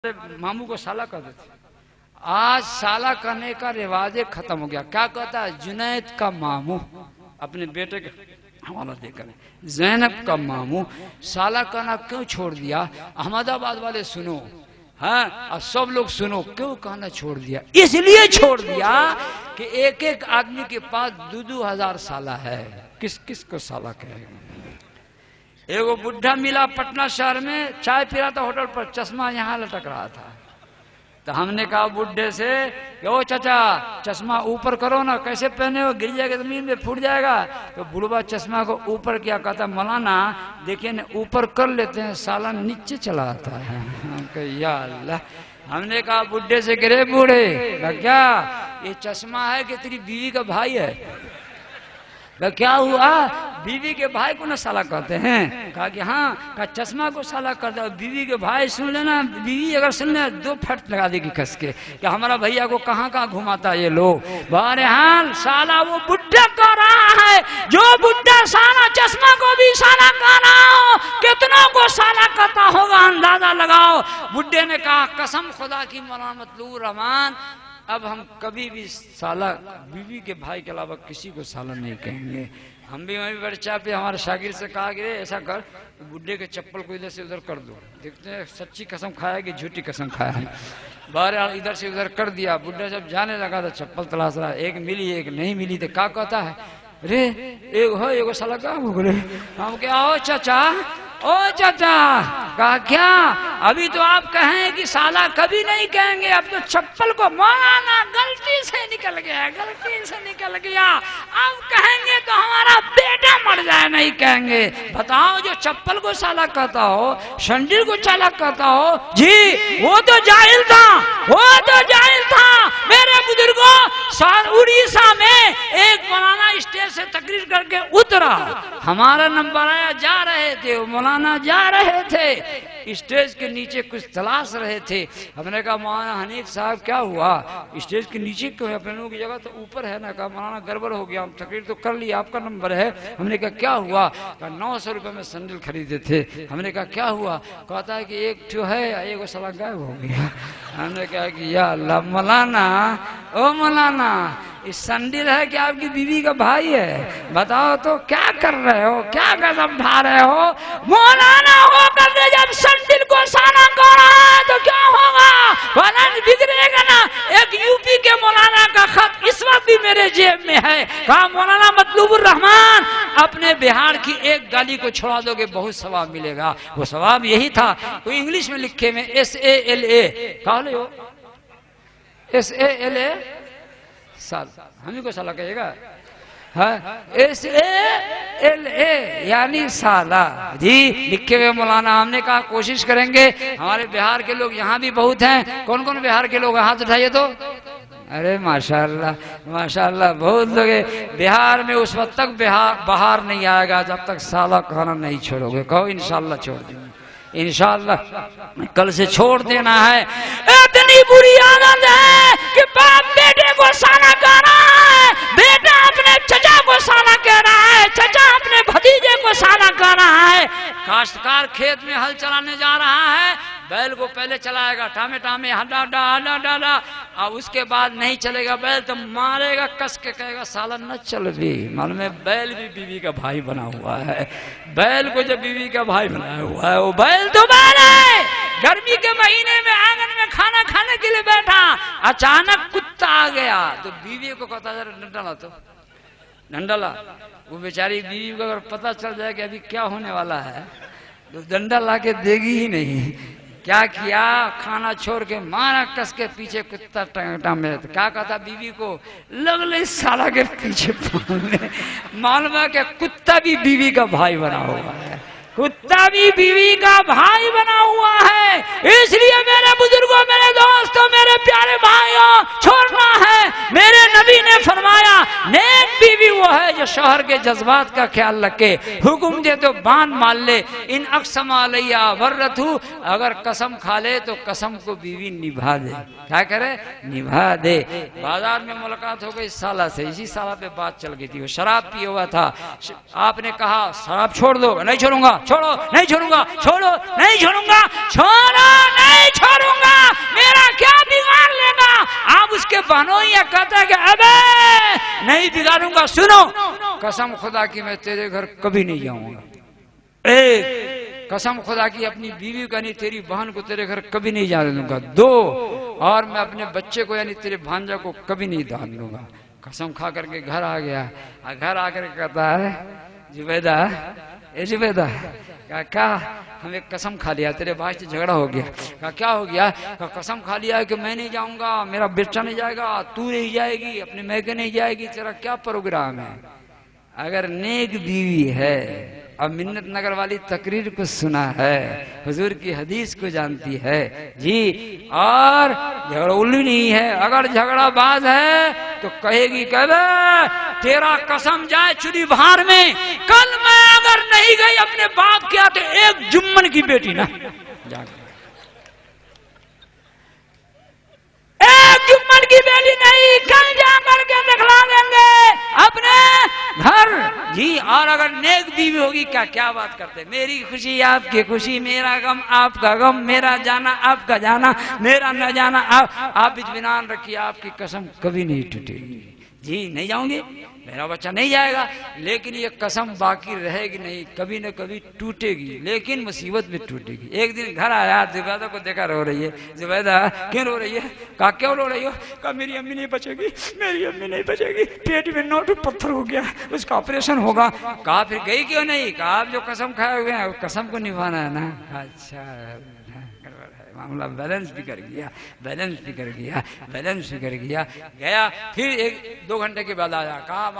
मामू को साला कर देते। आज साला करने का रिवाज खत्म हो गया। क्या कहता है जुनैद का मामू अपने बेटे का हवाला देकर, जैनब का मामू साला करना क्यों छोड़ दिया? अहमदाबाद वाले सुनो, हाँ, और सब लोग सुनो, क्यों कहना छोड़ दिया? इसलिए छोड़ दिया कि एक एक आदमी के पास 2-2 हजार साला है। किस किस को साला कहेगा? एगो बुढ़ा मिला पटना शहर में, चाय पी रहा था होटल पर, चश्मा यहाँ लटक रहा था। तो हमने कहा बुढ़े से, ओ चाचा चश्मा ऊपर करो ना, कैसे पहने हो, गिर जाएगा जमीन में, फूट जाएगा। तो बुढ़वा चश्मा को ऊपर किया, कहता मौलाना देखिए ना ऊपर कर लेते हैं, साला नीचे चला आता है। या अल्लाह। हमने कहा बुढ़े से, गिरे बूढ़े क्या ये चश्मा है कि तेरी बीवी का भाई है? क्या हुआ? बीवी के भाई को ना साला कहते हैं? कहा कि हाँ। कहा चश्मा को साला करता है, बीवी के भाई सुन लेना, बीवी अगर सुन ले 2 फट लगा देगी कस के कि हमारा भैया को कहाँ कहाँ घुमाता ये लोग। बहरहाल साला वो बुढ़ा कह रहा है, जो बुढ़ा साला चश्मा को भी साला कह रहा हो, कितनों को साला कहता होगा अंदाजा लगाओ। बुढ़े ने कहा कसम खुदा की मौलाना मतलूब रहमान, अब हम कभी भी साला बीवी के भाई के अलावा किसी को साला नहीं कहेंगे। हम भी वहीं वर्चा पे हमारे शागिर से कहा कि ऐसा कर, बुढ़े के चप्पल को इधर से उधर कर दो, देखते हैं सच्ची कसम खाया कि झूठी कसम खाया है। बहरहाल इधर से उधर कर दिया। बुढ़ा जब जाने लगा तो चप्पल तलाश रहा, एक मिली एक नहीं मिली। तो क्या कहता है, रे एक हो एगो साला का हो रे। हम क्या हो चाचा, ओ चाचा। कहा क्या? अभी तो आप कहें कि साला कभी नहीं कहेंगे, अब तो चप्पल को मौलाना गलती से निकल गया, गलती से निकल गया, अब कहेंगे तो हमारा बेटा मर जाए, नहीं कहेंगे। बताओ जो चप्पल को साला कहता हो, शंडिल को साला कहता हो, जी वो तो जाहिल था, वो तो जाहिल था। मेरे बुजुर्गों, उड़ीसा में एक मौलाना स्टेज से तकरीर करके उतरा, हमारा नंबर आया, जा रहे थे मौलाना, जा रहे थे, स्टेज के नीचे कुछ तलाश रहे थे। हमने कहा मौलाना हनीफ साहब क्या हुआ, स्टेज के नीचे क्यों है, अपने लोगों की जगह तो ऊपर है ना। कहा मौलाना गड़बड़ हो गया, हम तकरीर तो कर लिया, आपका नंबर है। हमने कहा क्या हुआ? कहा 900 रुपये में सैंडल खरीदे थे। हमने कहा क्या हुआ? कहता है कि एक जो है एक साला गायब हो गया। हमने कहा कि या अल्लाह मौलाना, ओ मौलाना इस सैंडल है कि आपकी बीवी का भाई है? बताओ तो क्या कर रहे हो, क्या कदम उठा रहे हो? मौलाना होकर जब सैंडल को साला कर रहा है तो क्या होगा? वरन बिगड़ेगा ना। एक यूपी के मौलाना का खत इस वक्त भी मेरे जेब में है। कहा मौलाना मतलूबुर रहमान, अपने बिहार की एक गाली को छोड़ा दोगे बहुत सवाब मिलेगा। वो सवाब यही था, वो इंग्लिश में लिखे में SALA, कहा ले हो SALA साल, हमें को साला कहेगा, हाँ SALA यानी साला जी लिखे हुए मौलाना। हमने कहा कोशिश करेंगे, हमारे बिहार के लोग यहाँ भी बहुत हैं। कौन कौन बिहार के लोग, हाथ उठाइए तो। अरे माशाल्लाह माशाल्लाह, बहुत लोग हैं बिहार में। उस वक्त तक बाहर नहीं आएगा जब तक साला कहना नहीं छोड़ोगे। कहो इंशाल्लाह छोड़ देंगे, इंशाल्लाह कल से छोड़ देना है। इतनी बुरी आदत है कि बाप बेटे को साला कह रहा है, बेटा अपने चचा को साला कह रहा है, चचा अपने भतीजे को साला कह रहा है। काश्तकार खेत में हल चलाने जा रहा है, बैल को पहले चलाएगा टामे टामे, हड्डा हड्डा हड्डा हड्डा, और उसके बाद नहीं चलेगा बैल तो मारेगा, कस के कहेगा साला न चल भी। मालूम है बैल भी बीवी का भाई बना हुआ है। बैल को जब बीवी का भाई बनाया हुआ है, वो बैल तो बैल है। गर्मी के महीने में आंगन में खाना खाने के लिए बैठा, अचानक कुत्ता आ गया तो बीवी को कहता जरा डंडा ला, तो डंडा ला। वो बेचारी बीवी को अगर पता चल जाए कि अभी क्या होने वाला है तो डंडा ला के देगी ही नहीं। क्या किया? खाना छोड़ के मारा कस के पीछे कुत्ता टंगटा में। तो क्या कहता बीवी को, लगले साला के पीछे। मालूम है कि कुत्ता भी बीवी का भाई बना हुआ है, कुत्ता भी बीवी का भाई बना हुआ है। इसलिए मेरे बुजुर्गों, मेरे दोस्तों, मेरे प्यारे भाइयों, छोड़ना है। मेरे नबी ने फरमाया नेक बीवी वो है जो शौहर के जज्बात का ख्याल रखे, हुक्म दे तो बांध मान ले, इन अक्सम अलैया वर्रतु, अगर कसम खा ले तो कसम को बीवी निभा दे। क्या करे? निभा दे। बाजार में मुलाकात हो गई साला से, इसी साला पे बात चल गई थी, वो शराब पिए हुआ था। आपने कहा शराब छोड़ दो, नहीं छोड़ूंगा, छोड़ो, नहीं छोड़ूंगा, छोड़ो, नहीं छोड़ूंगा, छोड़ो, नहीं छोड़ूंगा, मेरा क्या बिगाड़ लेगा। आप उसके बहनों या कहता है कि अबे नहीं बिगाड़ूंगा, सुनो कसम खुदा की मैं तेरे घर कभी नहीं जाऊंगा। एक कसम खुदा की अपनी बीवी का नहीं, तेरी बहन को तेरे घर कभी नहीं जाने दूंगा। दो, और मैं अपने बच्चे को यानी तेरे भांजा को कभी नहीं जाने दूंगा। कसम खा करके घर आ गया। घर आकर कहता है जुबैदा, ए जुबैदा, क्या हम एक कसम खा लिया, तेरे भाई से झगड़ा हो गया। कहा क्या हो गया? कहा कसम खा लिया कि मैं नहीं जाऊंगा, मेरा बेटा नहीं जाएगा, तू नहीं जाएगी, अपने मैके नहीं जाएगी, तेरा क्या प्रोग्राम है? अगर नेक बीवी है, अब मिन्नत नगर वाली तकरीर को सुना है, हुजूर की हदीस को जानती है जी, और झगड़ोली नहीं है। अगर झगड़ाबाज है तो कहेगी कहवे तेरा कसम जाए चुरी बहार में, कल मैं अगर नहीं गई अपने बाप के आते एक जुम्मन की बेटी ना एक जुम्मन की बेटी नहीं, कल जा करके दिखला देंगे अपने घर जी। और अगर नेक बीवी होगी, क्या क्या बात करते, मेरी खुशी आपकी खुशी, मेरा गम आपका गम, मेरा जाना आपका जाना, मेरा न जाना आप इत्मीनान रखिए, आपकी कसम कभी नहीं टूटेगी जी। नहीं जाऊंगी, मेरा बच्चा नहीं जाएगा, लेकिन ये कसम बाकी रहेगी नहीं, कभी न कभी टूटेगी, लेकिन मुसीबत में टूटेगी। एक दिन घर आया, जुबैदा को देखा रो रही है। जुबैदा क्यों रो रही है? कहा क्यों रो रही हो? कहा मेरी अम्मी नहीं बचेगी, मेरी अम्मी नहीं बचेगी, पेट में नोट पत्थर हो गया, उसका ऑपरेशन होगा। कहा फिर गई क्यों नहीं? कहा आप जो कसम खाए हुए हैं कसम को निभाना है ना। अच्छा मामला बैलेंस भी कर गया, बैलेंस भी कर गया, बैलेंस भी कर गया। गया फिर 1-2 घंटे के बाद आया। कहा